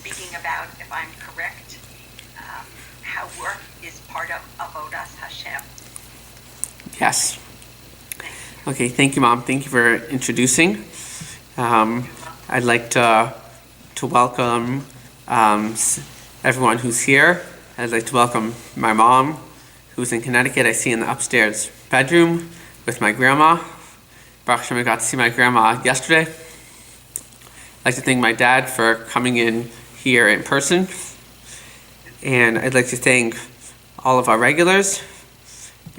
speaking about, if I'm correct, how work is part of Avodas Hashem. Yes. Okay, thank you, Mom. Thank you for introducing. I'd like to welcome everyone who's here. I'd like to welcome my mom, who's in Connecticut. I see in the upstairs bedroom with my grandma. Baruch Hashem, I got to see my grandma yesterday. I'd like to thank my dad for coming in here in person. And I'd like to thank all of our regulars.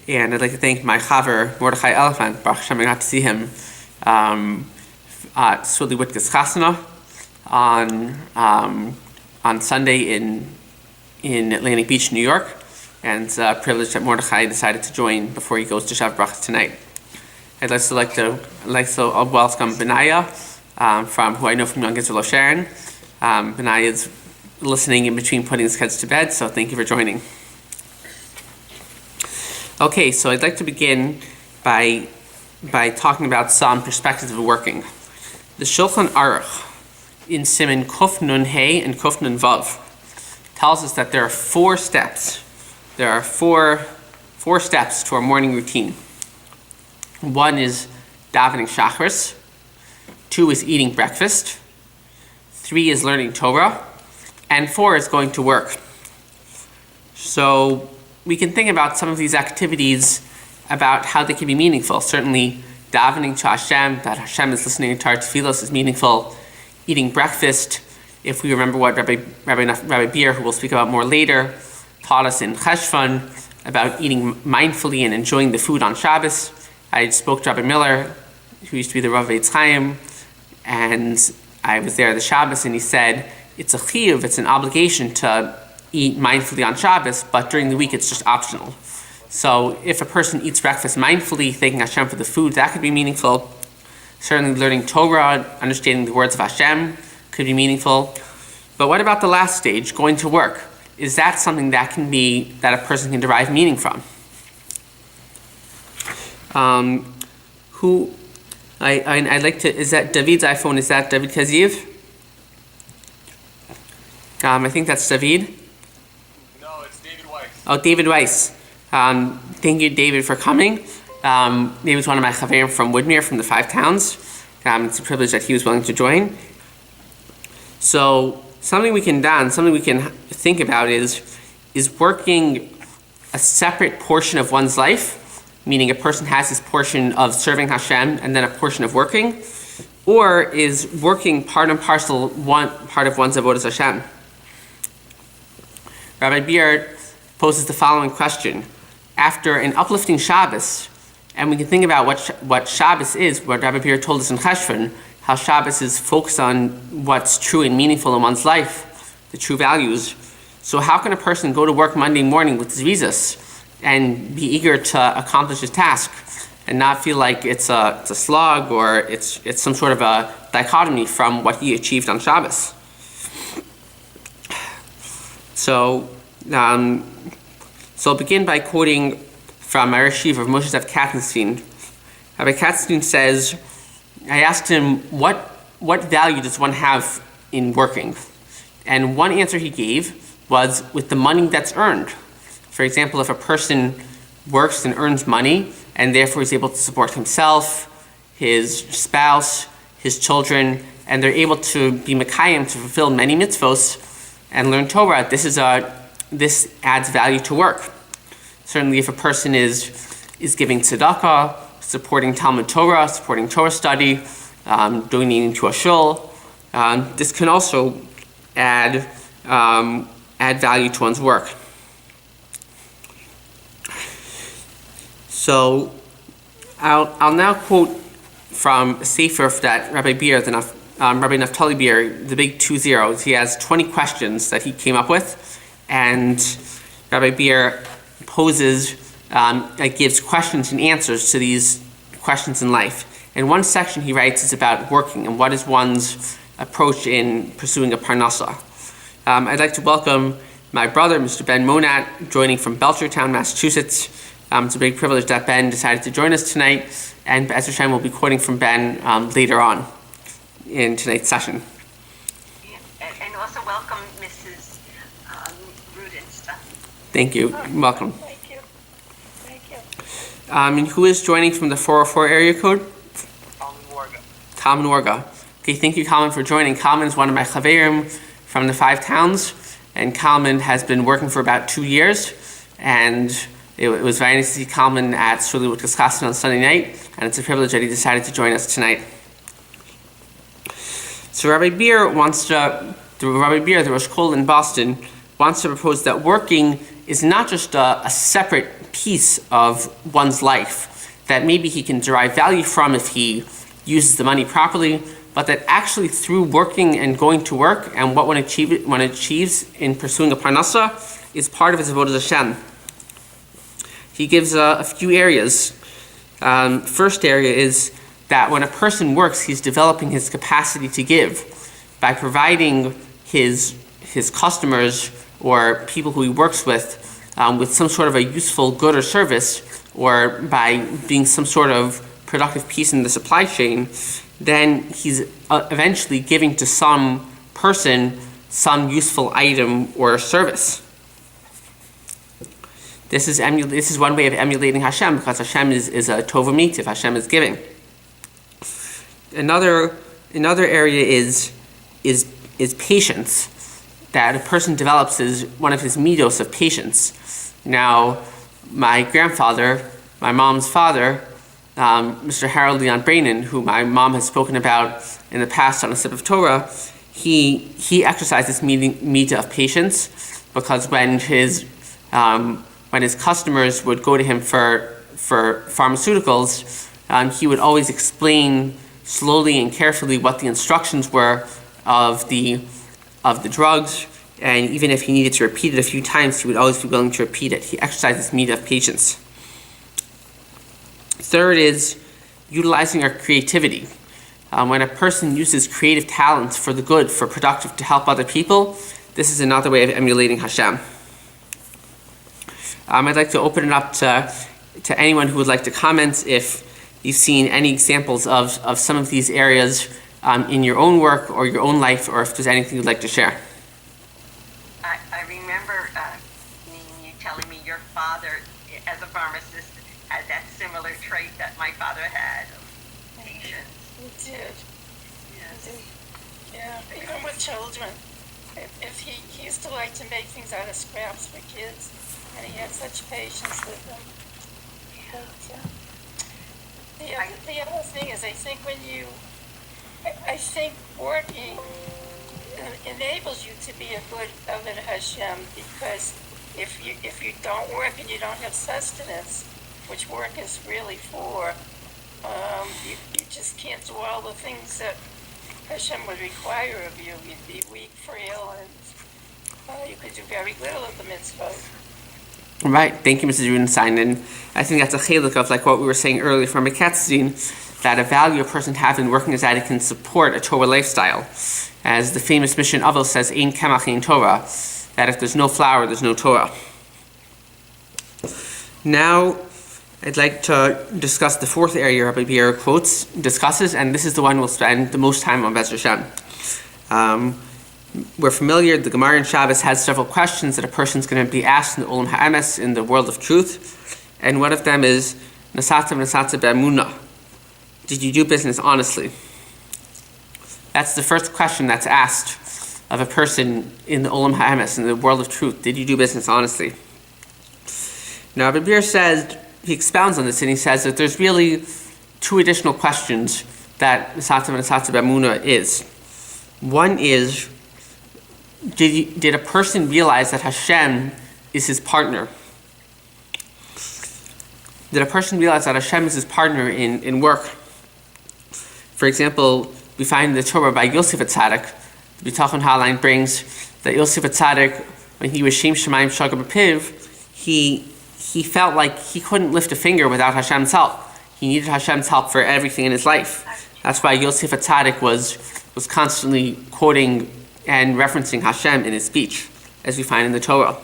And I'd like to thank my chaver, Mordechai Elephant. Baruch Hashem, I got to see him at Swilly Wittke's Chasana on Sunday in Atlantic Beach, New York. And it's a privilege that Mordechai decided to join before he goes to Shav Brachas tonight. I'd also like to welcome Benaya, from who I know from Young Israel Sharon. Benaya is listening in between putting his kids to bed, so thank you for joining. Okay, so I'd like to begin by talking about some perspectives of working. The Shulchan Aruch in Siman Kuf Nun Hey and Kuf Nun Vav tells us that there are 4 steps. There are four steps to our morning routine. 1 is davening Shachris. 2 is eating breakfast. 3 is learning Torah. And 4 is going to work. So we can think about some of these activities about how they can be meaningful. Certainly, davening to Hashem, that Hashem is listening to our tefillos, is meaningful. Eating breakfast, if we remember what Rabbi Beer, who we'll speak about more later, taught us in Cheshvan about eating mindfully and enjoying the food on Shabbos. I spoke to Rabbi Miller, who used to be the Rav Eitz Chaim, and I was there the Shabbos, and he said, it's a chiyuv, it's an obligation to eat mindfully on Shabbos, but during the week it's just optional. So if a person eats breakfast mindfully, thanking Hashem for the food, that could be meaningful. Certainly learning Torah, understanding the words of Hashem could be meaningful. But what about the last stage, going to work? Is that something that a person can derive meaning from? I'd like to, is that David's iPhone, is that David Kaziv? I think that's David. No, it's David Weiss. Oh, David Weiss. Thank you, David, for coming. David's one of my chaverim from Woodmere, from the 5 towns. It's a privilege that he was willing to join. So something we can think about is working a separate portion of one's life, meaning a person has this portion of serving Hashem and then a portion of working, or is working part and parcel part of one's Avodas Hashem. Rabbi Beer poses the following question. After an uplifting Shabbos, and we can think about what Shabbos is, what Rabbi Beer told us in Cheshvan, how Shabbos is focused on what's true and meaningful in one's life, the true values. So how can a person go to work Monday morning with zrizas and be eager to accomplish his task and not feel like it's a slog or it's some sort of a dichotomy from what he achieved on Shabbos? So I'll begin by quoting from my Yeshiva of Moshe Zev Katzenstein. Rabbi Katzenstein says, I asked him, what value does one have in working? And one answer he gave was with the money that's earned. For example, if a person works and earns money and therefore is able to support himself, his spouse, his children, and they're able to be mekayim, to fulfill many mitzvos and learn Torah, this adds value to work. Certainly if a person is giving tzedakah, supporting Talmud Torah, supporting Torah study, donating to a shul, this can also add value to one's work. So I'll now quote from a sefer that Rabbi Beer, Rabbi Naftali Beer, the big 2 zeros. He has 20 questions that he came up with, and Rabbi Beer gives questions and answers to these questions in life. And one section he writes is about working and what is one's approach in pursuing a parnasa. I'd like to welcome my brother, Mr. Ben Monat, joining from Belchertown, Massachusetts. It's a big privilege that Ben decided to join us tonight, and Be'ez Hashem will be quoting from Ben later on in tonight's session. And also welcome Mrs. Rudensta. Thank you. Welcome. Thank you. Thank you. And who is joining from the 404 area code? Kalman Warga. Okay, thank you, Kalman, for joining. Kalman is one of my chaverim from the 5 towns, and Kalman has been working for about 2 years, and it was very nice to see Kalman at Surely with Kaskasin on Sunday night, and it's a privilege that he decided to join us tonight. So Rabbi Beer, the Rosh Kol in Boston, wants to propose that working is not just a separate piece of one's life that maybe he can derive value from if he uses the money properly, but that actually through working and going to work and what one achieves in pursuing a parnasa is part of his Avodas Hashem. He gives a few areas. First area is that when a person works, he's developing his capacity to give by providing his customers or people who he works with some sort of a useful good or service, or by being some sort of productive piece in the supply chain. Then he's eventually giving to some person some useful item or service. This is one way of emulating Hashem, because Hashem is a tova mitiv. Hashem is giving. Another area is patience, that a person develops is one of his midos of patience. Now, my grandfather, my mom's father, Mr. Harold Leon Brainin, who my mom has spoken about in the past on a sip of Torah, he exercised this midah of patience, because when his customers would go to him for pharmaceuticals, he would always explain slowly and carefully what the instructions were of the drugs, and even if he needed to repeat it a few times, he would always be willing to repeat it. He exercised this midah of patience. Third is utilizing our creativity. When a person uses creative talents for the good, for productive, to help other people, this is another way of emulating Hashem. I'd like to open it up to anyone who would like to comment if you've seen any examples of some of these areas in your own work or your own life, or if there's anything you'd like to share. I remember you telling me your father, as a pharmacist, had that similar trait that my father had of patience. He did. Yes. Yeah, even with children. If he used to like to make things out of scraps for kids, and he had such patience with them. But, the other thing is, I think working enables you to be a good Avodah Hashem, because if you don't work and you don't have sustenance, which work is really for, you just can't do all the things that Hashem would require of you. You'd be weak, frail, and you could do very little of the mitzvot. Right. Thank you, Mrs. Rudenstein. And I think that's a chiluk of like what we were saying earlier from Mekatzin, that a value a person has in working is that it can support a Torah lifestyle. As the famous Mishnah Avos says, Ein Kemach Ein Torah, that if there's no flour, there's no Torah. Now, I'd like to discuss the fourth area Rabbi Beer discusses, and this is the one we'll spend the most time on, Be'ez Hashem. We're familiar, the Gemara in Shabbos has several questions that a person's going to be asked in the Olam Ha'emes, in the world of truth, and one of them is, Nasata be'emunah. Did you do business honestly? That's the first question that's asked of a person in the Olam Ha'emes, in the world of truth. Did you do business honestly? Now, Rabbi Beer says, he expounds on this, and he says that there's really two additional questions that Nasata be'emunah is. One is, did a person realize that Hashem is his partner? Did a person realize that Hashem is his partner in work? For example, we find in the Torah by Yosef Atzadik, the Bitachon Hotline brings that Yosef Atzadik, when he was Shem Shemaim Shagah B'Piv, he felt like he couldn't lift a finger without Hashem's help. He needed Hashem's help for everything in his life. That's why Yosef Atzadik was constantly quoting and referencing Hashem in his speech, as we find in the Torah.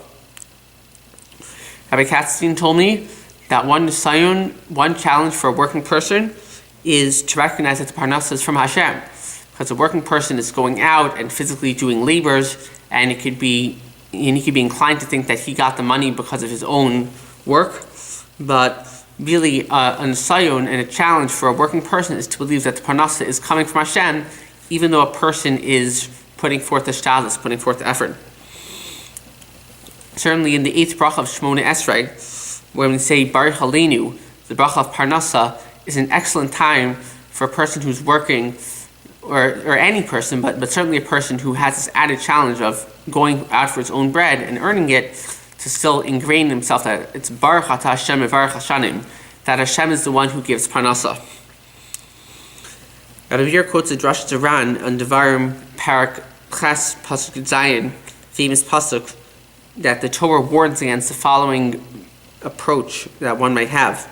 Rabbi Katzstein told me that one challenge for a working person is to recognize that the parnasa is from Hashem. because a working person is going out and physically doing labors, and he could be inclined to think that he got the money because of his own work. But really, an asayon and a challenge for a working person is to believe that the parnasa is coming from Hashem, even though a person is putting forth the shtadlus, putting forth the effort. Certainly in the 8th bracha of Shmona Esrei, when we say Baruch Aleinu, the bracha of parnasa is an excellent time for a person who's working, or any person, but certainly a person who has this added challenge of going out for his own bread and earning it, to still ingrain himself that it's Baruch Ata Hashem Mevarach Hashanim, that Hashem is the one who gives parnasa. Rabbi Beer quotes the Drash Duran on Devarim Parak Ches Pasuk Zayin, famous pasuk, that the Torah warns against the following approach that one might have: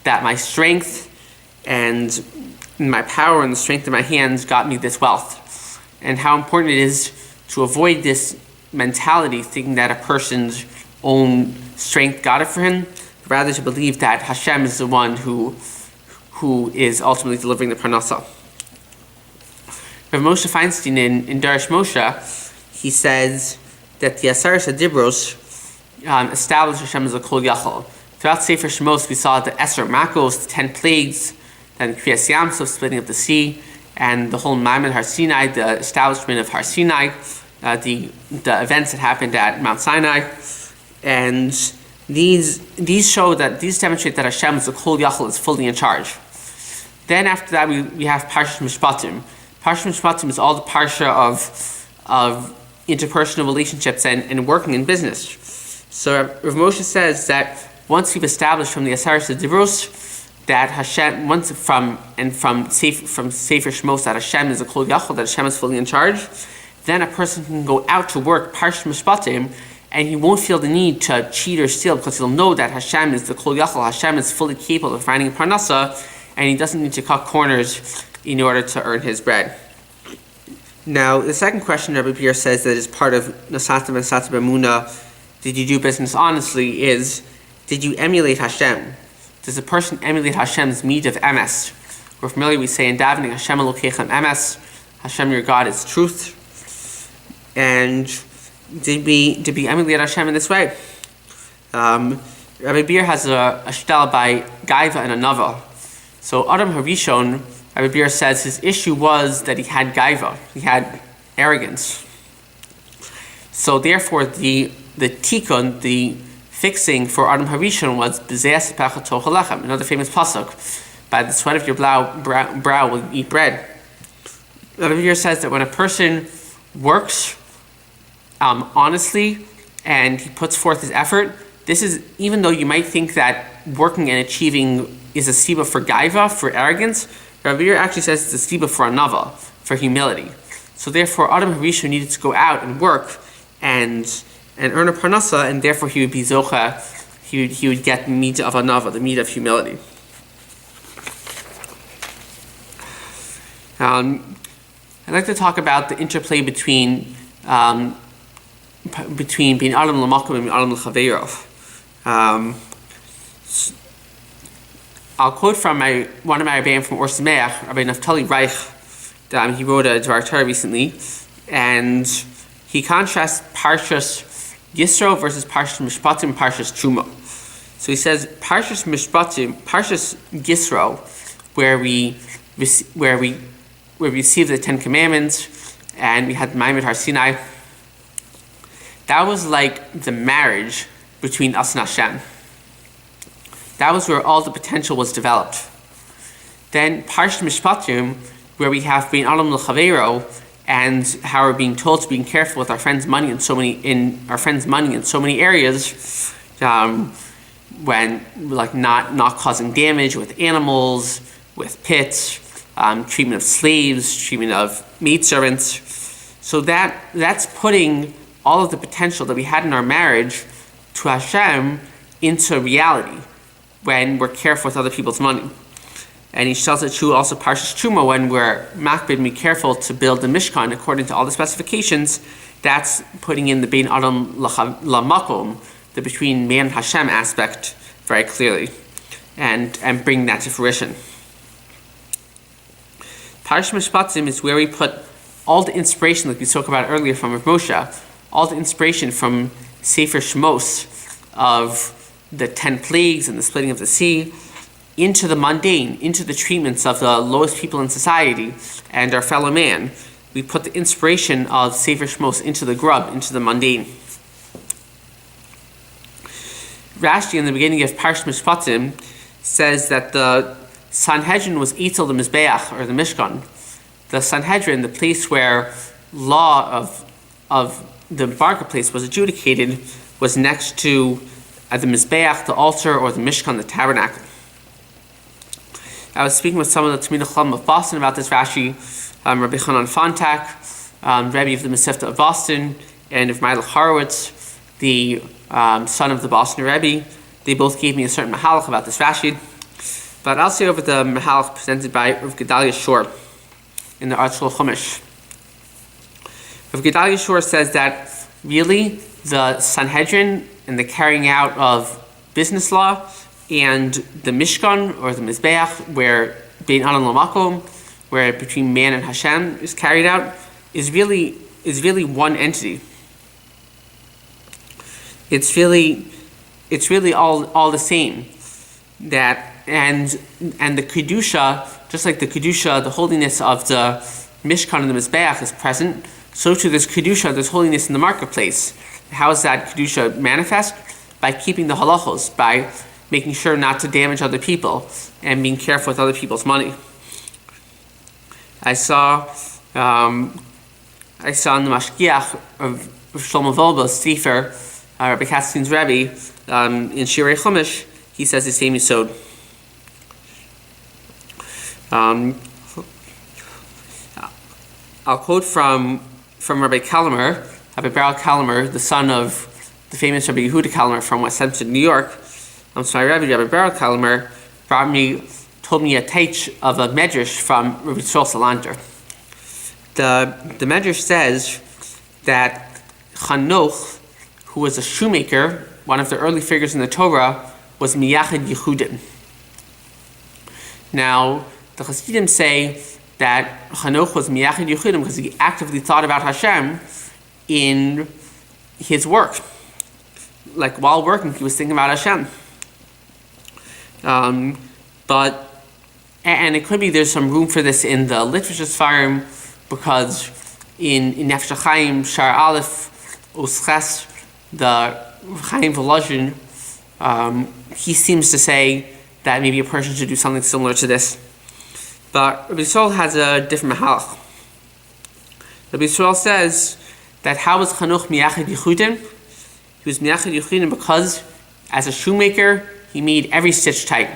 that my strength and my power and the strength of my hands got me this wealth, and how important it is to avoid this mentality, thinking that a person's own strength got it for him, rather to believe that Hashem is the one who is ultimately delivering the parnasa. Rav Moshe Feinstein in Darash Moshe, he says that the Asaras Adibros established Hashem as a Kol Yachol. Throughout Sefer Shemos, we saw the Esser Makos, the 10 plagues, then Kriyas Yamsuf, splitting of the sea, and the whole Maimon Har Sinai, the establishment of Har Sinai, the events that happened at Mount Sinai, and these demonstrate that Hashem is the Kol Yachol, is fully in charge. Then after that, we have Parshas Mishpatim. Parshas Mishpatim is all the parsha of interpersonal relationships and working in business. So Rav Moshe says that once we've established from the Asaras Adibros that Hashem, from Sefer Shemos, that Hashem is a Kol Yachol, that Hashem is fully in charge, then a person can go out to work Parshas Mishpatim, and he won't feel the need to cheat or steal, because he'll know that Hashem is the Kol Yachol, Hashem is fully capable of finding parnasa, and he doesn't need to cut corners in order to earn his bread. Now, the second question Rabbi Beer says that is part of Nasatim and Satim B'Emunah, did you do business honestly, is, did you emulate Hashem? Does a person emulate Hashem's meat of emes? We're familiar, we say in davening, Hashem Elokechem emes, Hashem your God is truth. And did we emulate Hashem in this way? Rabbi Beer has a shtel by Gaiva and a Nava. So Adam Harishon, Rabbi Beer says his issue was that he had Gaiva, he had arrogance. So therefore the tikkun, the fixing for Adam Harishon was B'zeh Sepecha Toch Halechem, another famous pasuk, by the sweat of your brow will you eat bread. Rabbi Beer says that when a person works honestly and he puts forth his effort, this is, even though you might think that working and achieving is a siba for gaiva, for arrogance, Rabbi Beer actually says it's a siba for anava, for humility. So therefore Adam Harishon needed to go out and work and earn a parnasa, and therefore he would be zocha, he would get the meat of anava, the meat of humility. I'd like to talk about the interplay between being Adam L'makom and Adam L'chaveiro. I'll quote from one of my Rebbeim from Or Sameach, Rabbi Naftali Reich. He wrote a Dvar Torah recently, and he contrasts Parshas Yisro versus Parshas Mishpatim and Parshas Truma. So he says Parshas Mishpatim, Parshas Yisro, where we received the 10 Commandments, and we had Maimon Har Sinai. That was like the marriage between us and Hashem. That was where all the potential was developed. Then Parshas Mishpatim, where we have being Adam L'chaveiro, and how we're being told to be careful with our friends' money in so many areas, when like not causing damage with animals, with pits, treatment of slaves, treatment of maidservants. So that's putting all of the potential that we had in our marriage to Hashem into reality when we're careful with other people's money. And he tells it true also Parshas Truma, when we're makbid, be careful to build the Mishkan according to all the specifications. That's putting in the Bein Adam L'makom, the between man and Hashem aspect very clearly, and bringing that to fruition. Parsh Mishpatim is where we put all the inspiration, like we spoke about earlier from Rav Moshe, all the inspiration from Sefer Shmos of the 10 plagues and the splitting of the sea into the mundane, into the treatments of the lowest people in society and our fellow man. We put the inspiration of Sefer Shmos into the grub, into the mundane. Rashi, in the beginning of Parsh Mishpatim, says that the Sanhedrin was Eitel the Mizbeach, or the Mishkan. The Sanhedrin, the place where law of the marketplace was adjudicated, was next to the Mizbeach, the altar, or the Mishkan, the tabernacle. I was speaking with some of the Talmidei Chacham of Boston about this Rashi, Rabbi Chanan Fontak, Rebbe of the Masifta of Boston, and of Milo Horowitz, the son of the Boston Rebbe. They both gave me a certain mahalach about this Rashi. But I'll say over the mahalach presented by Rav Gedalia Shor in the Archel Chumash. Rav Gedalia Shor says that really the Sanhedrin and the carrying out of business law and the Mishkan or the Mizbeach, where Bein Adam Lamakom, where between man and Hashem is carried out, is really one entity. It's really all the same. That and the kedusha, just like the kedusha, the holiness of the Mishkan and the Mizbeach is present, so too there's kedusha, there's holiness in the marketplace. How is that kedusha manifest? By keeping the halachos, by making sure not to damage other people, and being careful with other people's money. I saw in the Mashgiach of Shlomo Volba's Sefer, Rabbi Katzkin's Rebbe, in Shirei Chumash, he says the same yisod. I'll quote from Rabbi Kalamer, Rabbi Baruch Kalamer, the son of the famous Rabbi Yehuda Kalamer from West Hempstead, New York. So my Rabbi Baruch Kalamer told me a teich of a medrash from Rabbi Yisrael Salander. The medrash says that Chanoch, who was a shoemaker, one of the early figures in the Torah, was Miyachid Yehudim. Now, the Hasidim say that Chanoch was Miyachid Yehudim because he actively thought about Hashem in his work. Like while working, he was thinking about Hashem. And it could be there's some room for this in the literature farm, because in Nefesh HaChaim, Shar Aleph, Usches, the Chaim Volozhin, he seems to say that maybe a person should do something similar to this. But Rabbi Yisrael has a different mahalach. Rabbi Yisrael says that how was Chanoch Miyachid Yechudim? He was Miyachid Yechudim because as a shoemaker, he made every stitch tight.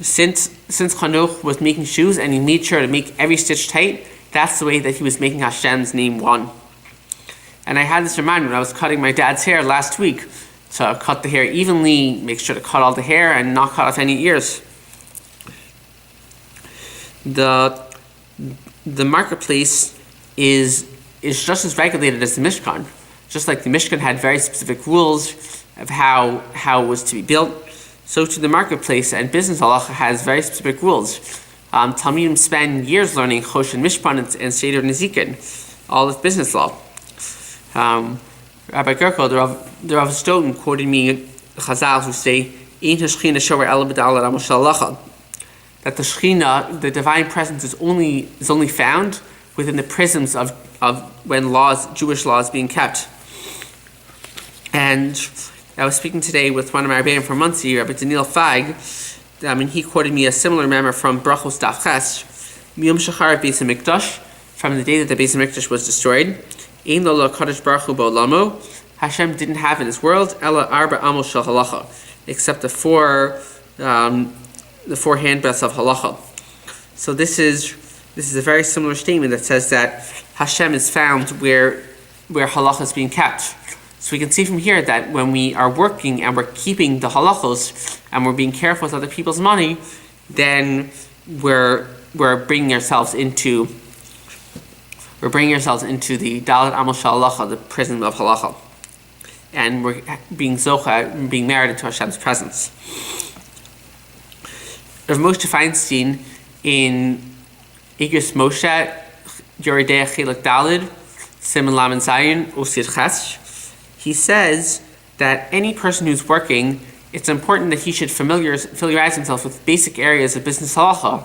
Since Chanoch was making shoes and he made sure to make every stitch tight, that's the way that he was making Hashem's name one. And I had this reminder when I was cutting my dad's hair last week to cut the hair evenly, make sure to cut all the hair and not cut off any ears. The marketplace is just as regulated as the Mishkan. Just like the Mishkan had very specific rules of how it was to be built, so too the marketplace and business halacha has very specific rules. Talmidim spend years learning Chosh and Mishpan and Seder Nezikin, all of business law. Rabbi Gerkel, the Rav Stoughton, quoted me Chazal who say, "Ein hashchina shover ela b'dal ramos shalacha," that the Shechina, the divine presence, is only found within the prisms of when Jewish laws being kept. And I was speaking today with one of my Rebbeim from Muncie, Rabbi Daniel Feig, and he quoted me a similar memory from Brachos Daf Ches, Miyom Shachar Beis HaMikdash, from the day that the Beis HaMikdash was destroyed. Ein lo Kadosh Baruch Hu ba'olamo, Hashem didn't have in his world ela arba amos shel halacha, except the four handbreadths of halacha. So this is a very similar statement that says that Hashem is found where halacha is being kept. So we can see from here that when we are working and we're keeping the halachos and we're being careful with other people's money, then we're bringing ourselves into the Dalet Amos Shel Halacha, the prism of halacha, and we're being zocha, being merited to Hashem's presence. Rav Moshe Feinstein in Igris Moshe, Yoredei Chilek Dalid, Simon Laman Zayin, Osir Chesh. He says that any person who's working, it's important that he should familiarize himself with basic areas of business halacha.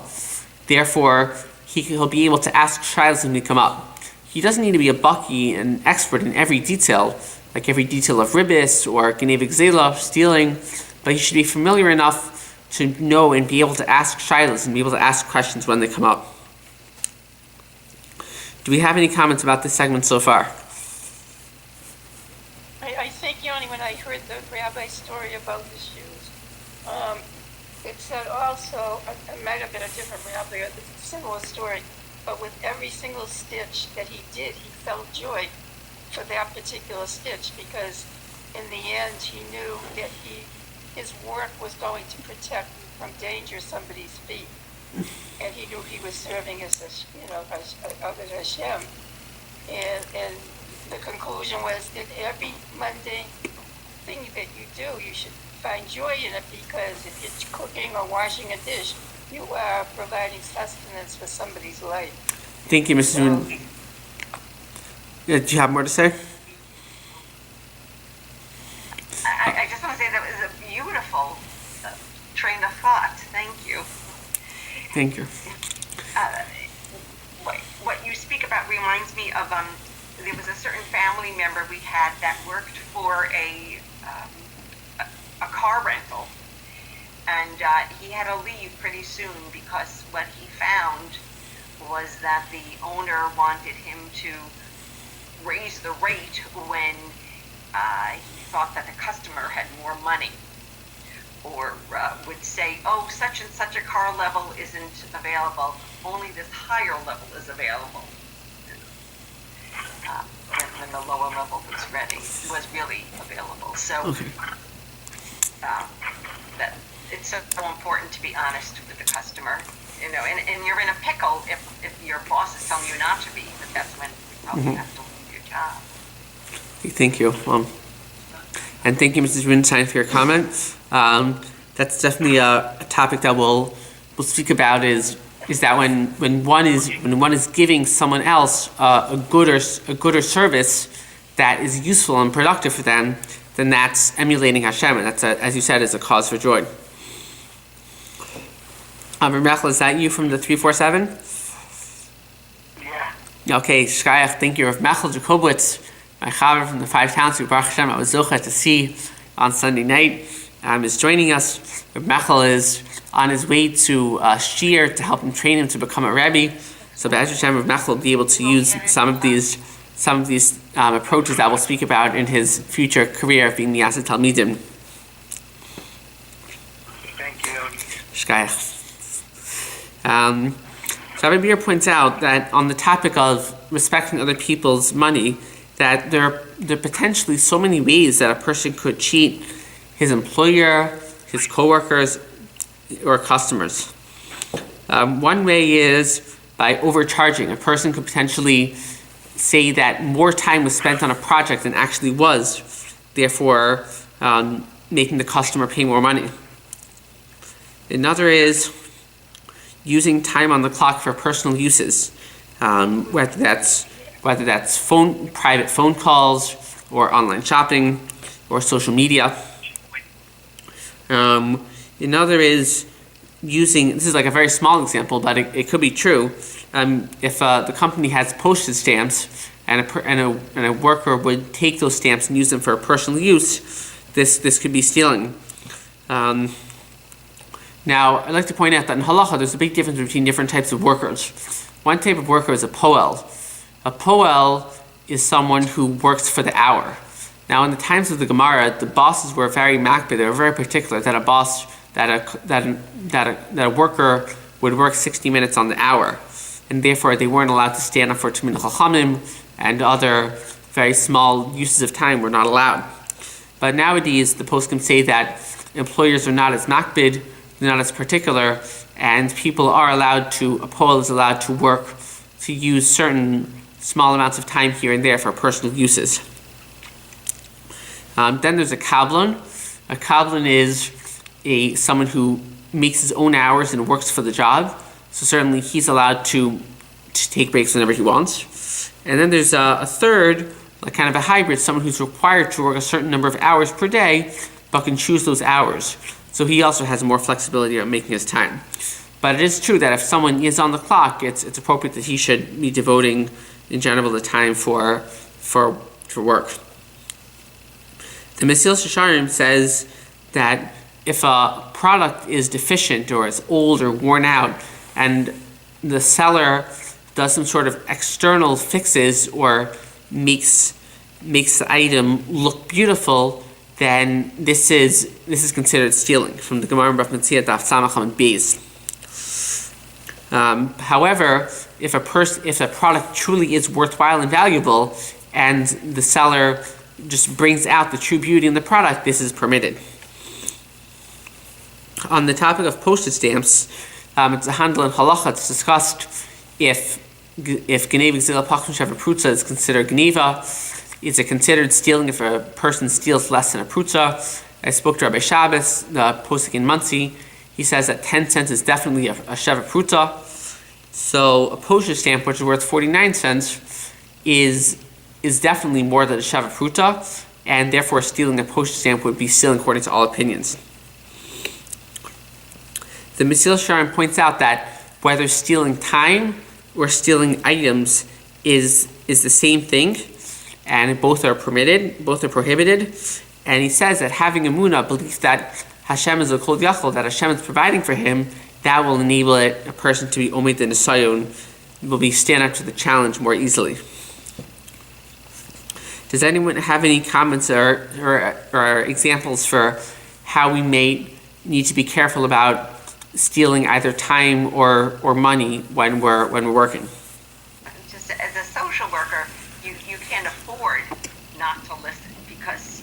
Therefore, he'll be able to ask shilas when they come up. He doesn't need to be a baki and expert in every detail, like every detail of ribis or genev gzela, stealing, but he should be familiar enough to know and be able to ask shilas and be able to ask questions when they come up. Do we have any comments about this segment so far? I think, Yoni, when I heard the rabbi's story about the shoes, it said also, it might have been a different rabbi, a similar story, but with every single stitch that he did, he felt joy for that particular stitch, because in the end he knew that his work was going to protect from danger somebody's feet, and he knew he was serving as Avodas Hashem, and the conclusion was that every mundane thing that you do, you should find joy in it, because if you're cooking or washing a dish, you are providing sustenance for somebody's life. Thank you, Mrs. Rudin. Do you have more to say? I just want to say that was a beautiful train of thought. Thank you. Thank you. What you speak about reminds me of there was a certain family member we had that worked for a car rental, and he had to leave pretty soon because what he found was that the owner wanted him to raise the rate when he thought that the customer had more money, or would say, oh, such and such a car level isn't available, only this higher level is available. When the lower level was really available. So that it's so important to be honest with the customer, and you're in a pickle if your boss is telling you not to be, but that's when you probably have to leave your job. Thank you. And thank you, Mrs. Rudenstein, for your comment. That's definitely a topic that we'll speak about is that when one is giving someone else a good or service that is useful and productive for them, then that's emulating Hashem, and that's, as you said, is a cause for joy. Rachel, is that you from the 347? Yeah. Okay, Shkayach, thank you. Rav Mechel Jacobowitz, my chaver from the Five Towns, who Baruch Hashem I was zocheh to see on Sunday night, is joining us. Rav Mechel is on his way to Shir to help him train him to become a Rebbe. So Be'ez Hashem, Rav Mechel will be able to use some of these approaches that we'll speak about in his future career of being the Yasser Talmidim. Thank you. Shkayach. So Rabbi Beer points out that on the topic of respecting other people's money, that there are potentially so many ways that a person could cheat his employer, his coworkers, or customers. One way is by overcharging. A person could potentially say that more time was spent on a project than actually was, therefore making the customer pay more money. Another is using time on the clock for personal uses, whether that's private phone calls, or online shopping, or social media. Another is using, this is like a very small example, but it could be true. If the company has postage stamps and a worker would take those stamps and use them for personal use, this could be stealing. Now, I'd like to point out that in halacha, there's a big difference between different types of workers. One type of worker is a poel. A poel is someone who works for the hour. Now, in the times of the Gemara, the bosses were very makbid. They were very particular that a worker would work 60 minutes on the hour, and therefore they weren't allowed to stand up for Tumin Chachamim, and other very small uses of time were not allowed. But nowadays, the poskim say that employers are not as makbid, they're not as particular, and people are allowed to, a poel is allowed to work, to use certain small amounts of time here and there for personal uses. Then there's a kablon. A kablon is someone who makes his own hours and works for the job. So certainly he's allowed to take breaks whenever he wants. And then there's a third, like kind of a hybrid, someone who's required to work a certain number of hours per day, but can choose those hours. So he also has more flexibility on making his time. But it is true that if someone is on the clock, it's appropriate that he should be devoting, in general, the time for work. The Mesil Shasharim says that if a product is deficient or is old or worn out, and the seller does some sort of external fixes or makes the item look beautiful, then this is considered stealing. From the Gemara in Baf Metzia Daf Samach and Beis. However, if a product truly is worthwhile and valuable, and the seller just brings out the true beauty in the product, this is permitted. On the topic of postage stamps, it's a handle in halacha. It's discussed if Gneva Gzila Pachim Sheva Prutza is considered Gneva. Is it considered stealing if a person steals less than a Prutza? I spoke to Rabbi Shabbos, the posik in Muncie. He says that 10 cents is definitely a Sheva Prutza. So a postage stamp, which is worth 49 cents, is definitely more than a Sheva Prutza, and therefore stealing a postage stamp would be stealing according to all opinions. The Mesil Sharim points out that whether stealing time or stealing items is the same thing, and both are permitted, both are prohibited. And he says that having a emunah, belief that Hashem is a kol yachol, that Hashem is providing for him, that will enable a person to be omid in nisayon, will stand up to the challenge more easily. Does anyone have any comments or examples for how we may need to be careful about stealing either time or money when we're working? Just as a social worker, you can't afford not to listen, because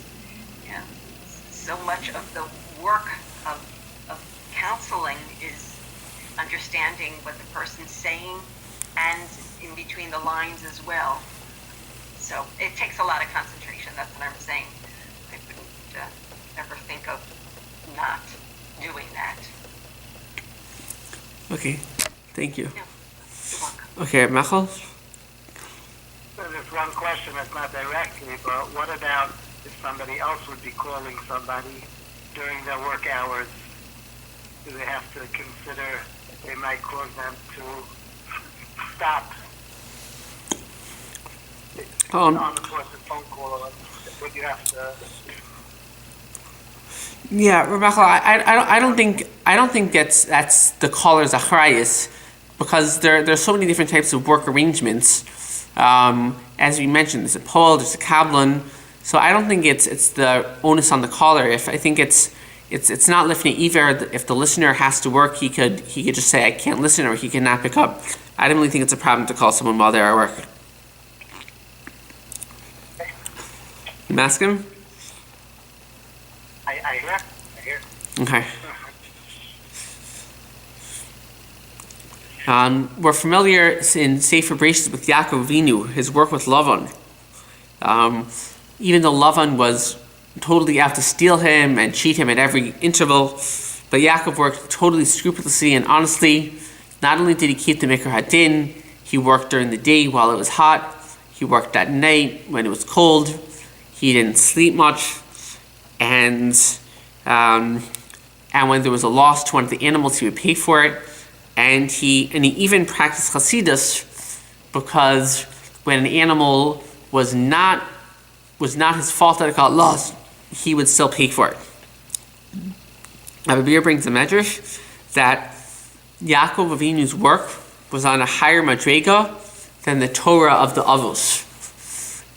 so much of the work of counseling is understanding what the person's saying and in between the lines as well. So it takes a lot of concentration. That's what I'm saying. I wouldn't ever think of not doing that. Okay, thank you. Yeah, you're welcome. Okay, Machal? So there's one question that's not directly, but what about if somebody else would be calling somebody during their work hours? Do they have to consider they might cause them to stop on the course of phone call, or would you have to? Yeah, Rebecca, I don't think that's the caller's achrayus, because there's so many different types of work arrangements. As we mentioned, there's a poll, there's a kablan. So I don't think it's the onus on the caller. If I think it's not lifnei iver. If the listener has to work, he could just say I can't listen, or he cannot pick up. I don't really think it's a problem to call someone while they're at work. You ask him? I hear. Okay. We're familiar in Sefer Bereshit with Yaakov Avinu, his work with Lavan. Even though Lavan was totally out to steal him and cheat him at every interval, but Yaakov worked totally scrupulously and honestly. Not only did he keep the Mikra Hadin, he worked during the day while it was hot, he worked at night when it was cold, he didn't sleep much, and when there was a loss to one of the animals, he would pay for it. And he even practiced Hasidus, because when an animal was not his fault that it got lost, he would still pay for it. Rabbi Beer brings a medrash that Yaakov Avinu's work was on a higher madrega than the Torah of the Avos.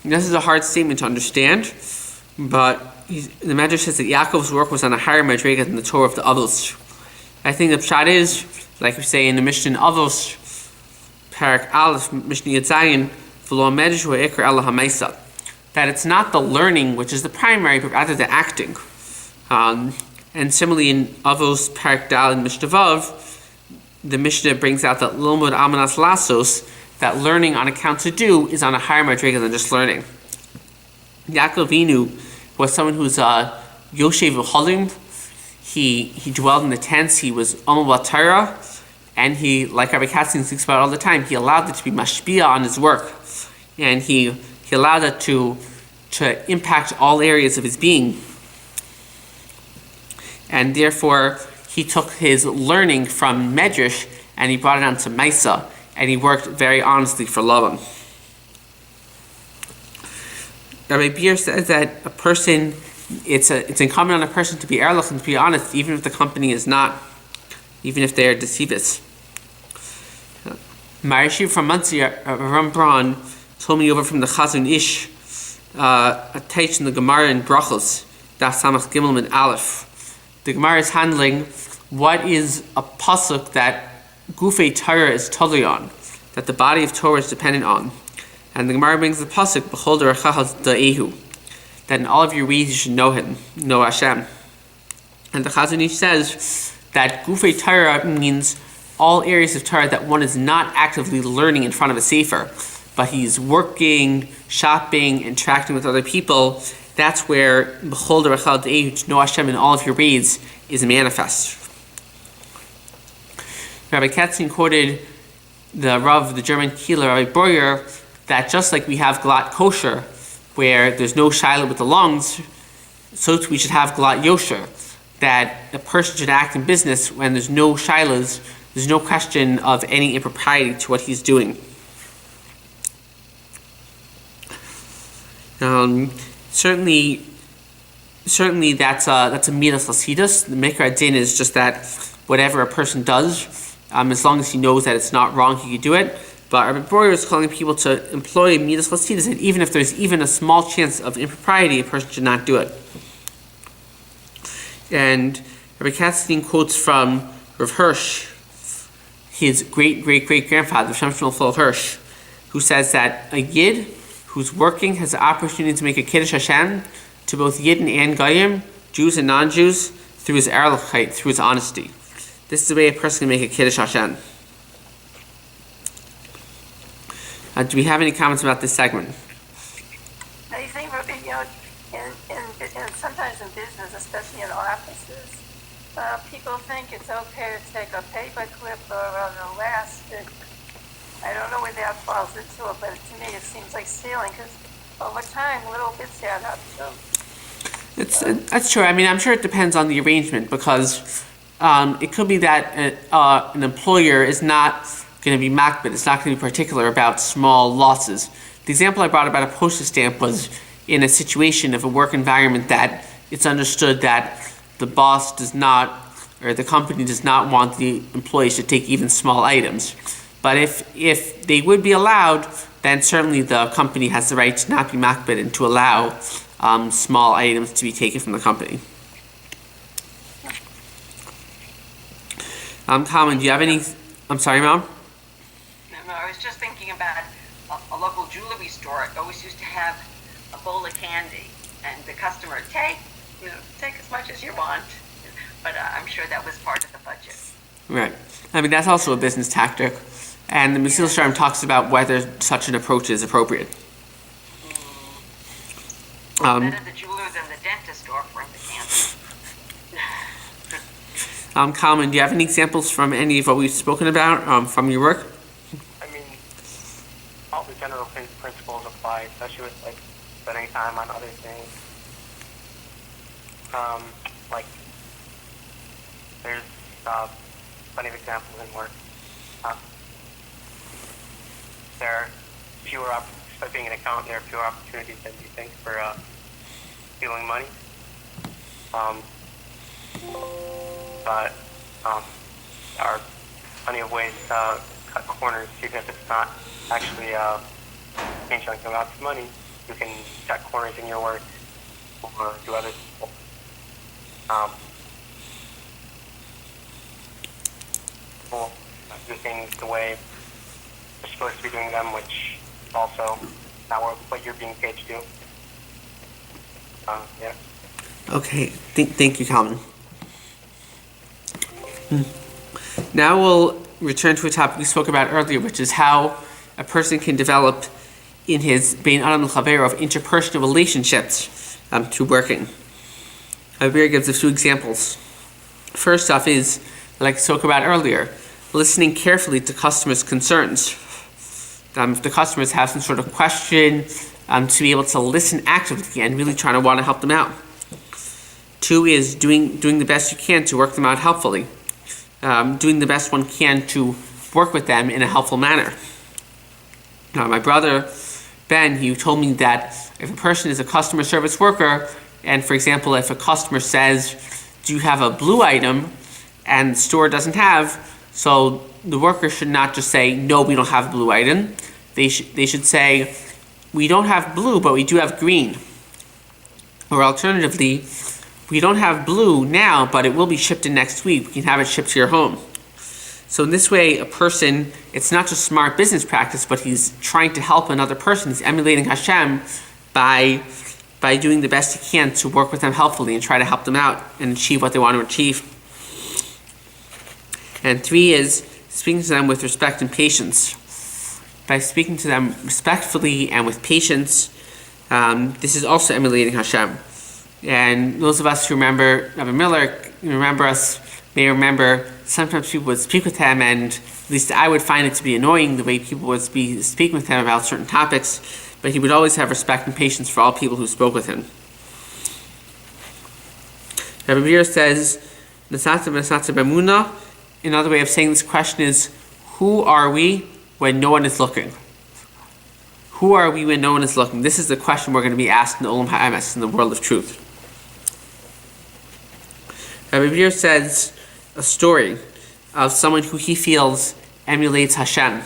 And this is a hard statement to understand, but the medrash says that Yaakov's work was on a higher madrega than the Torah of the Avos. I think the pshat is, like we say in the Mishnah Avos, Parak Aleph, Mishnah Yitzayin, V'lo medrash v'ikr ela ha'meisa, that it's not the learning which is the primary, but rather the acting. And similarly in Avos, Parak Dal, and Mishnah Vav, the Mishnah brings out that Lomod Amanas Lasos, that learning on account to do is on a higher madrega than just learning. Yaakov Avinu was someone who's Yoshev V'cholim. He dwelled in the tents. He was Amal Torah, And he, like Rabbi Katzin speaks about all the time, he allowed it to be mashpia on his work. And he allowed it to impact all areas of his being. And therefore, he took his learning from Medrash and he brought it onto Maisa, and he worked very honestly for Lavan. Rabbi Beer says that a person, it's incumbent on a person to be ehrlich and to be honest, even if the company is not, even if they are deceivers. Marishiv from Muncie, Ram Braun, told me over from the Chazon Ish, a teach in the Gemara in Brachos, Daf Samach Gimel and Aleph. The Gemara is handling what is a pasuk that Gufei Torah is totally on, that the body of Torah is dependent on. And the Gemara brings the pasuk, B'chol derechachas da'ehu, that in all of your ways you should know him, know Hashem. And the Chazon Ish says that Gufei Torah means all areas of Torah that one is not actively learning in front of a sefer, but he's working, shopping, interacting with other people. That's where B'chol derechachas da'ehu, to know Hashem in all of your ways, is manifest. Rabbi Katzin quoted the Rav, the German Kehillah, Rabbi Boyer, that just like we have Glat Kosher, where there's no shaila with the lungs, so too we should have Glat Yosher, that a person should act in business when there's no shailas, there's no question of any impropriety to what he's doing. Certainly that's a midas lasidus. The Mikra Din is just that whatever a person does, as long as he knows that it's not wrong, he can do it. But Rabbi Boyer is calling people to employ midas lasidus, and even if there's even a small chance of impropriety, a person should not do it. And Rabbi Katzin quotes from Rav Hirsch, his great-great-great-grandfather, Shem Shmuel Hirsch, who says that a Yid who's working has the opportunity to make a Kiddush Hashem to both Yidden and Goyim, Jews and non-Jews, through his ehrlichkeit, through his honesty. This is the way a person can make a Kiddush Hashem. Do we have any comments about this segment? I think, sometimes in business, especially in offices, people think it's okay to take a paper clip or an elastic. I don't know where that falls into it, but to me it seems like stealing, because over time little bits add up too. That's true. I mean, I'm sure it depends on the arrangement, because it could be that an employer is not going to be makbid, it's not going to be particular about small losses. The example I brought about a postage stamp was in a situation of a work environment that it's understood that the boss does not, or the company does not want the employees to take even small items. But if they would be allowed, then certainly the company has the right to not be makbid and to allow small items to be taken from the company. Colin, do you have any? I'm sorry, Mom? No, I was just thinking about a local jewelry store. It always used to have a bowl of candy, and the customer would take as much as you want. But I'm sure that was part of the budget. Right. I mean, that's also a business tactic. And the Mesil Sharm talks about whether such an approach is appropriate. Better the jeweler than the dentist offering the candy. Kalman, do you have any examples from any of what we've spoken about from your work? I mean, all the general principles apply, especially with like spending time on other things. Like there's plenty of examples in work. There are fewer, being an accountant, there are fewer opportunities than you think for stealing money. But there are plenty of ways to cut corners, even if it's not actually changing about the money. You can cut corners in your work or do other people. People do things the way you're supposed to be doing them, which is also not what you're being paid to do. Yeah. Okay, thank you, Calvin. Now we'll return to a topic we spoke about earlier, which is how a person can develop in his Bein Adam L'Chaver of interpersonal relationships through working. Abir gives a few examples. First off is, like I spoke about earlier, listening carefully to customers' concerns. If the customers have some sort of question, to be able to listen actively and really trying to want to help them out. 2 is doing the best you can to work them out helpfully. Doing the best one can to work with them in a helpful manner. My brother, Ben, he told me that if a person is a customer service worker, and for example, if a customer says, do you have a blue item, and the store doesn't have, so the worker should not just say, no, we don't have a blue item. They should say, we don't have blue, but we do have green. Or alternatively, we don't have blue now, but it will be shipped in next week. We can have it shipped to your home. So in this way, a person, it's not just smart business practice, but he's trying to help another person. He's emulating Hashem by doing the best he can to work with them helpfully and try to help them out and achieve what they want to achieve. And 3 is speaking to them with respect and patience. By speaking to them respectfully and with patience, this is also emulating Hashem. And those of us who remember Rabbi Miller, may remember sometimes people would speak with him, and at least I would find it to be annoying the way people would speak with him about certain topics, but he would always have respect and patience for all people who spoke with him. Rabbi Meir says, Nasata b'emuna. Another way of saying this question is, who are we when no one is looking? Who are we when no one is looking? This is the question we're going to be asked in the Olam Ha'emes, in the world of truth. Rabbi Meir says a story of someone who he feels emulates Hashem.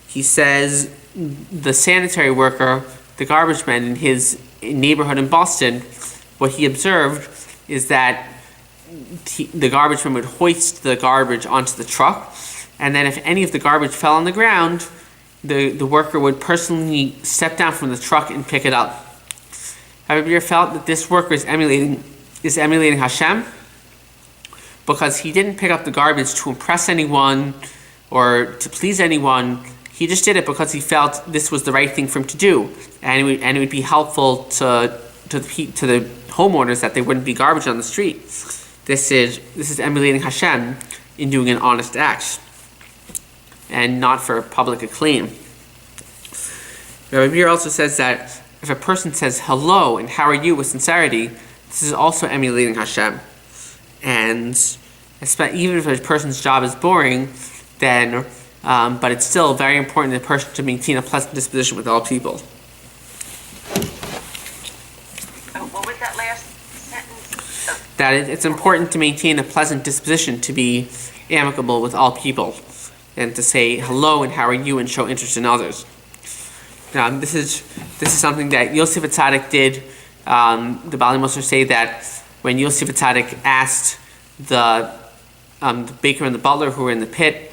He says the sanitary worker, the garbage man in his neighborhood in Boston, what he observed is that the garbage man would hoist the garbage onto the truck, and then if any of the garbage fell on the ground, the worker would personally step down from the truck and pick it up. Rabbi Meir felt that this worker is emulating Hashem because he didn't pick up the garbage to impress anyone or to please anyone. He just did it because he felt this was the right thing for him to do, and it would be helpful to the homeowners that there wouldn't be garbage on the street. This is emulating Hashem in doing an honest act, and not for public acclaim. Rabbi Meir also says that if a person says hello and how are you with sincerity, this is also emulating Hashem. And even if a person's job is boring, then but it's still very important for the person to maintain a pleasant disposition with all people. What was that last sentence? That it's important to maintain a pleasant disposition, to be amicable with all people, and to say hello and how are you and show interest in others. This is something that Yosef Atzadik did. The Bali Mosher say that when Yosef Atzadik asked the baker and the butler who were in the pit,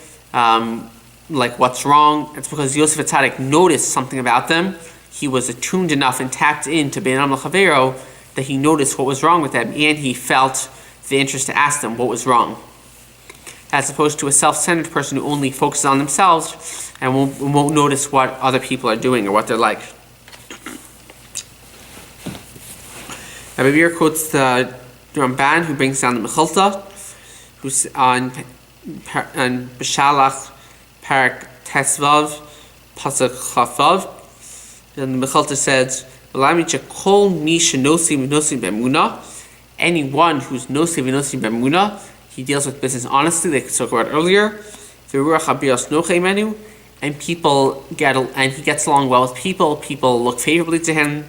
what's wrong, it's because Yosef Atzadik noticed something about them. He was attuned enough and tapped into Ben Adam L'Chavero that he noticed what was wrong with them, and he felt the interest to ask them what was wrong, as opposed to a self-centered person who only focuses on themselves and won't notice what other people are doing or what they're like. Rabbi Meir quotes the Ramban, who brings down the Mechilta, who's on B'Shalach Parak Tesvav Pasuk Chavav, and the Mechilta says, anyone who's nosi v'nosi b'emuna, he deals with business honestly, like we spoke about earlier. And he gets along well with people. People look favorably to him.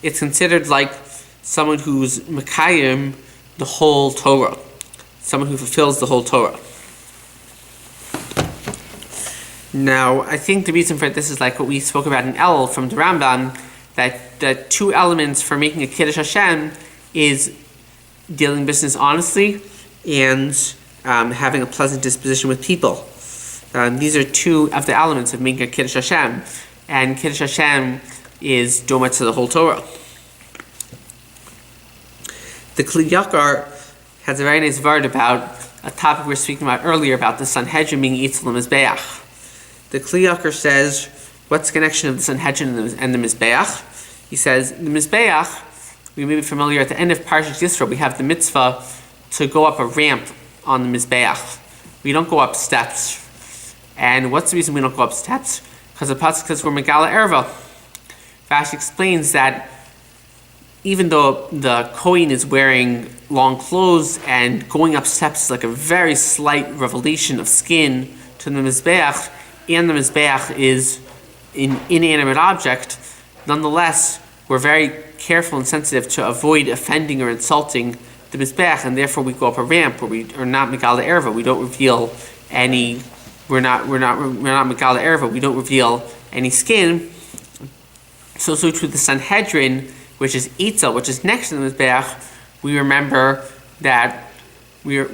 It's considered like someone who's mekayim the whole Torah, someone who fulfills the whole Torah. Now, I think the reason for this is like what we spoke about in El from the Rambam, that the 2 elements for making a Kiddush Hashem is dealing business honestly and having a pleasant disposition with people. These are 2 of the elements of making a Kiddush Hashem, and Kiddush Hashem is doma to the whole Torah. The Kli Yakar has a very nice word about a topic we were speaking about earlier, about the Sanhedrin being Eitzel Mizbeach. The Kli Yakar says, what's the connection of the Sanhedrin and the Mizbeach? He says, the Mizbeach, we may be familiar at the end of Parashat Yisro, we have the mitzvah to go up a ramp on the Mizbeach. We don't go up steps. And what's the reason we don't go up steps? Because the pasuk says we're Megala Erva. Rashi explains that even though the Kohen is wearing long clothes and going up steps is like a very slight revelation of skin to the Mizbeach, and the Mizbeach is an inanimate object, nonetheless, we're very careful and sensitive to avoid offending or insulting the Mizbeach, and therefore we go up a ramp where we are not Megala Erva. We don't reveal any. We're not Megala Erva. We don't reveal any skin. So to the Sanhedrin, which is Eitzel, which is next to the Mizbeach, we remember that the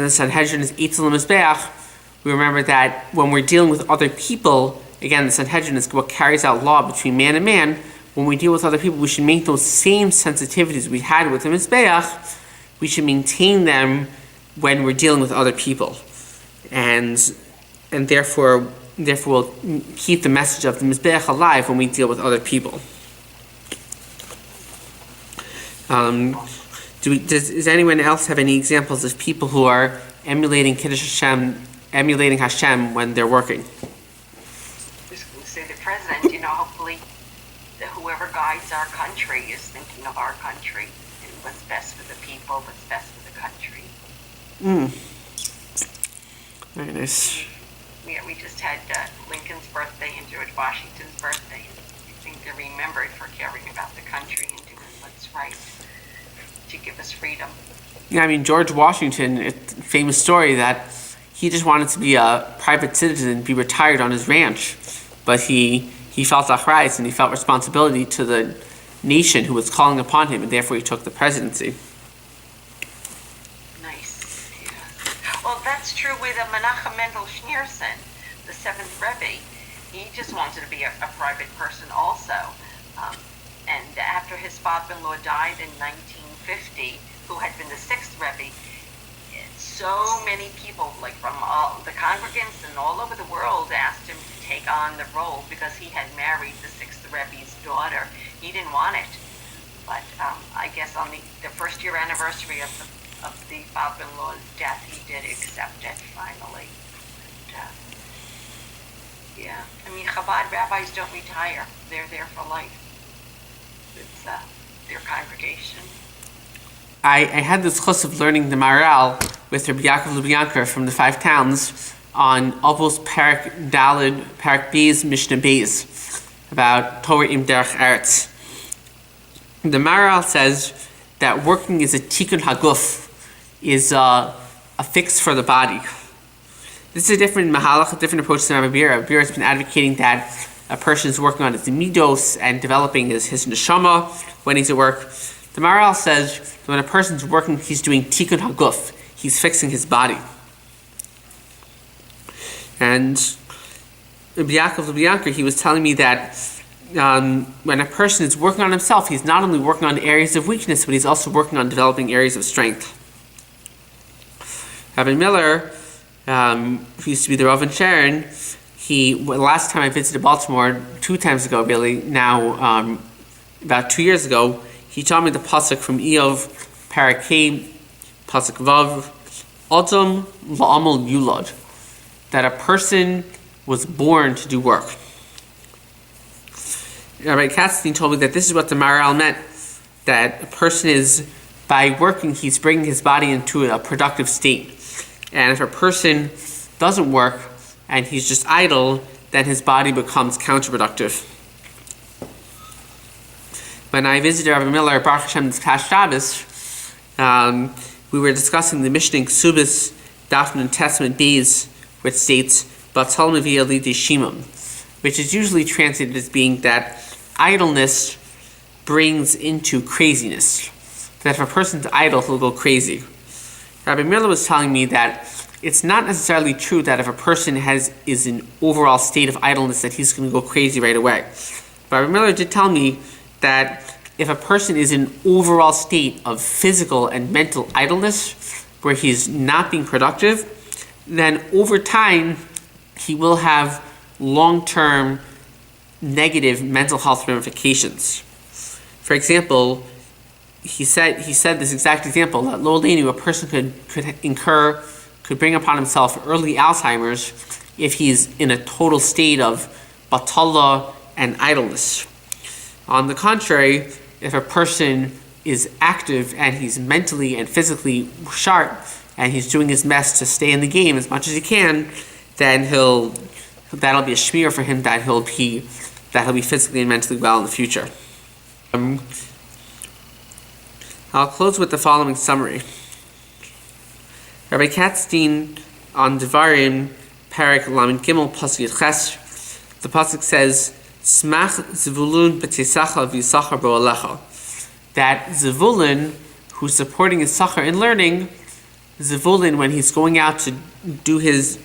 Sanhedrin is Eitzel and Mizbeach. We remember that when we're dealing with other people, again, the Sanhedrin is what carries out law between man and man. When we deal with other people, we should make those same sensitivities we had with the Mizbeach. We should maintain them when we're dealing with other people, and therefore we'll keep the message of the Mizbeach alive when we deal with other people. Does anyone else have any examples of people who are emulating Hashem when they're working? Just going to say the president, hopefully whoever guides our country is thinking of our country and what's best for the people, what's best for the country. Very nice. Yeah, we just had Lincoln's birthday and George Washington's birthday. I think they're remembered for caring about the country and doing what's right to give us freedom. Yeah, I mean, George Washington, famous story that he just wanted to be a private citizen and be retired on his ranch. But he felt achrayus and he felt responsibility to the nation who was calling upon him, and therefore he took the presidency. Nice. Yeah. Well, that's true with Menachem Mendel Schneerson, the seventh Rebbe. He just wanted to be a private person also. And after his father-in-law died in 1950, who had been the sixth Rebbe, so many people, like from all the congregants and all over the world, asked him to take on the role because he had married the sixth Rebbe's daughter. He didn't want it, but I guess on the first year anniversary of the father-in-law's death, he did accept it finally. And, yeah, I mean, Chabad rabbis don't retire; they're there for life. It's their congregation. I had this chus of learning the Maral with Rabbi Yaakov Lubyanka from the Five Towns on Avos Parak Dalid, Parak Beis, Mishnah Beis, about Torah Im Derech Eretz. The Maral says that working is a tikkun haguf, is a fix for the body. This is a different mahalach, a different approach to Rabbi Bira. Rabbi Bira has been advocating that a person is working on his midos and developing his neshama when he's at work. The Maral says that when a person's working, he's doing tikkun haguf. He's fixing his body. And Rabbi Yaakov Lubyanka, he was telling me that when a person is working on himself, he's not only working on areas of weakness, but he's also working on developing areas of strength. Rabbi Miller, who used to be the Rav in Sharon, last time I visited Baltimore, 2 times ago really, now about 2 years ago, he taught me the pasuk from Eov, Parakeh, pasuk Vav, Adam la'amal yulad, that a person was born to do work. Rabbi Katzstein told me that this is what the Maral meant, that a person is, by working, he's bringing his body into a productive state. And if a person doesn't work and he's just idle, then his body becomes counterproductive. When I visited Rabbi Miller at Baruch Hashem this past Shabbos, we were discussing the Mishnah in Ksubis, Daf Nun Testament Beis, which states, Batal Mevi Ali Shimam, which is usually translated as being that idleness brings into craziness. That if a person's idle, he'll go crazy. Rabbi Miller was telling me that it's not necessarily true that if a person is in overall state of idleness that he's going to go crazy right away. But Rabbi Miller did tell me that if a person is in overall state of physical and mental idleness, where he's not being productive, then over time he will have long-term negative mental health ramifications. For example, he said this exact example that lo aleinu, a person could bring upon himself early Alzheimer's if he's in a total state of batala and idleness. On the contrary, if a person is active and he's mentally and physically sharp and he's doing his best to stay in the game as much as he can, then that'll be a shmir for him that he'll be physically and mentally well in the future. I'll close with the following summary. Rabbi Katzstein on Devarim, Parak Lamed Gimel, Pasuk Yud Ches, the pasuk says, "Smach Zevulun b'teisacha v'yisachar bo'alecha." That Zevulun, who's supporting his Sachar in learning, Zevulun, when he's going out to do his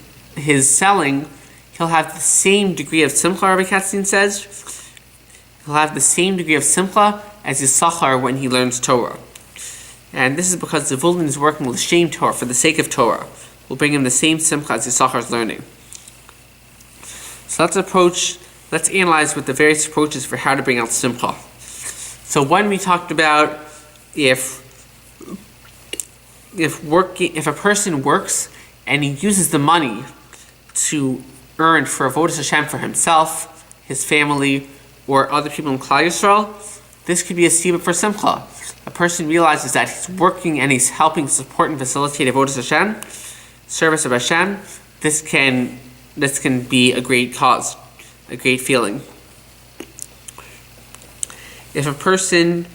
selling, he'll have the same degree of simcha, Rabbi Katzin says. He'll have the same degree of simcha as his Sachar when he learns Torah. And this is because Zevulun is working l'shem Torah, for the sake of Torah. Will bring him the same simcha as his Sachar's learning. So let's analyze with the various approaches for how to bring out simcha. So one, we talked about if a person works and he uses the money to earn for Avodas Hashem for himself, his family, or other people in Klal Yisrael, this could be a siba for simcha. A person realizes that he's working and he's helping support and facilitate Avodas Hashem, service of Hashem. This can be a great cause, a great feeling. If a person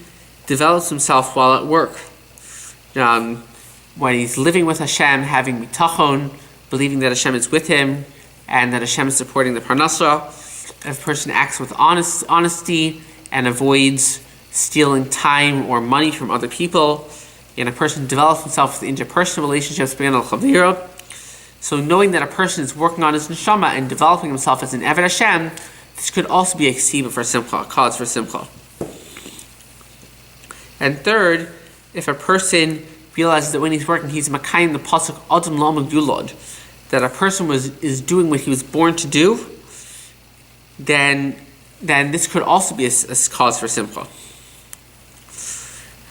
develops himself while at work, when he's living with Hashem, having bitachon, believing that Hashem is with him and that Hashem is supporting the parnasa, if a person acts with honesty and avoids stealing time or money from other people, and a person develops himself with interpersonal relationships, so knowing that a person is working on his neshama and developing himself as an Eved Hashem, this could also be a ksiba for simcha, a cause for simcha. And third, if a person realizes that when he's working, he's makayim the pasuk Adam lo megdulod, that a person is doing what he was born to do, then this could also be a cause for simcha.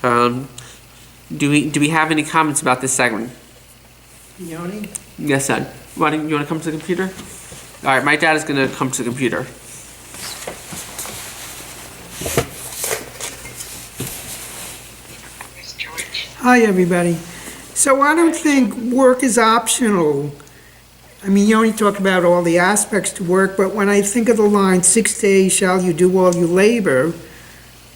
Do we have any comments about this segment? Yoni? Yes, Dad. You want to come to the computer? All right, my dad is going to come to the computer. Hi, everybody. So I don't think work is optional. I mean, you only talk about all the aspects to work, but when I think of the line, 6 days shall you do all your labor,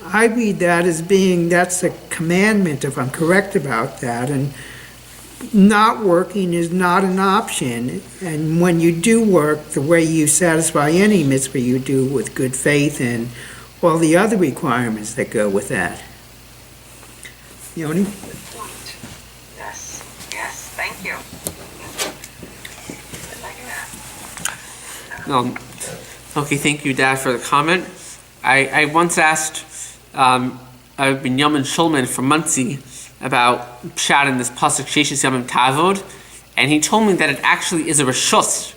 I read that as being, that's a commandment, if I'm correct about that, and not working is not an option. And when you do work, the way you satisfy any mitzvah you do with good faith and all the other requirements that go with that. Yoni? Yes, thank you. I like that. Okay, thank you, Dad, for the comment. I once asked Binyamin Shulman from Muncie about pshat in this pasuk Sheishis Yamim Tavod, and he told me that it actually is a reshus.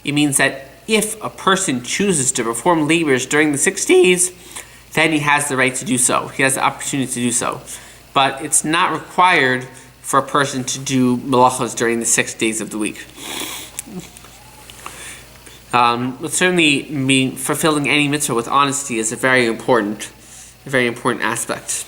It means that if a person chooses to perform labors during the 6 days, then he has the right to do so. He has the opportunity to do so. But it's not required for a person to do melachos during the 6 days of the week. But certainly, fulfilling any mitzvah with honesty is a very important aspect.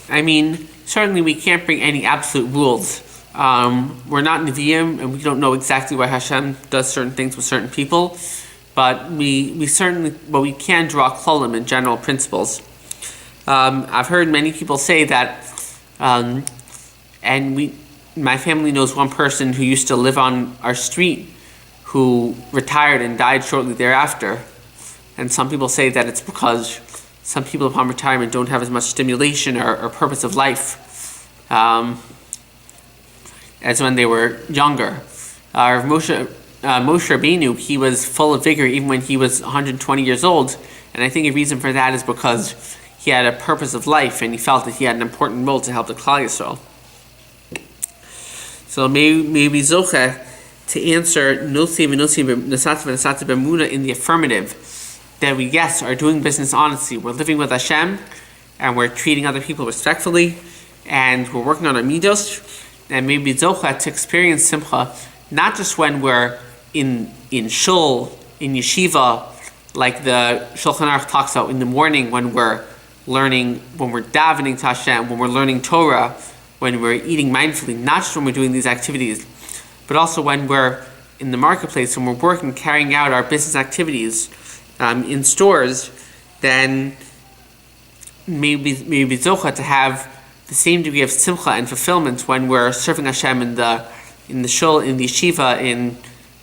I mean, certainly we can't bring any absolute rules. We're not Nevi'im, and we don't know exactly why Hashem does certain things with certain people, but we can draw klolim and general principles. I've heard many people say that, my family knows one person who used to live on our street who retired and died shortly thereafter. And some people say that it's because some people upon retirement don't have as much stimulation or purpose of life as when they were younger. Moshe Rabbeinu, he was full of vigor even when he was 120 years old. And I think a reason for that is because he had a purpose of life and he felt that he had an important role to help the Klal Yisrael. So maybe Zoche to answer Nosi v'Nesati b'Emuna in the affirmative, that we, yes, are doing business honestly. We're living with Hashem, and we're treating other people respectfully, and we're working on our midos, and maybe zocha to experience simcha, not just when we're in shul, in yeshiva, like the Shulchan Aruch talks about in the morning when we're learning, when we're davening to Hashem, when we're learning Torah, when we're eating mindfully, not just when we're doing these activities, but also when we're in the marketplace, when we're working, carrying out our business activities in stores, then maybe zocha to have the same degree of simcha and fulfillment when we're serving Hashem in the shul, in the yeshiva, in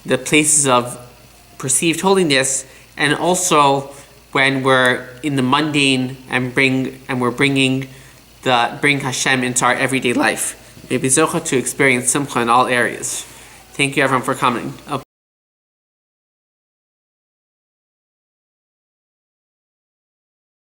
the places of perceived holiness, and also when we're in the mundane and we're bring Hashem into our everyday life. Maybe zocha to experience simcha in all areas. Thank you everyone for coming.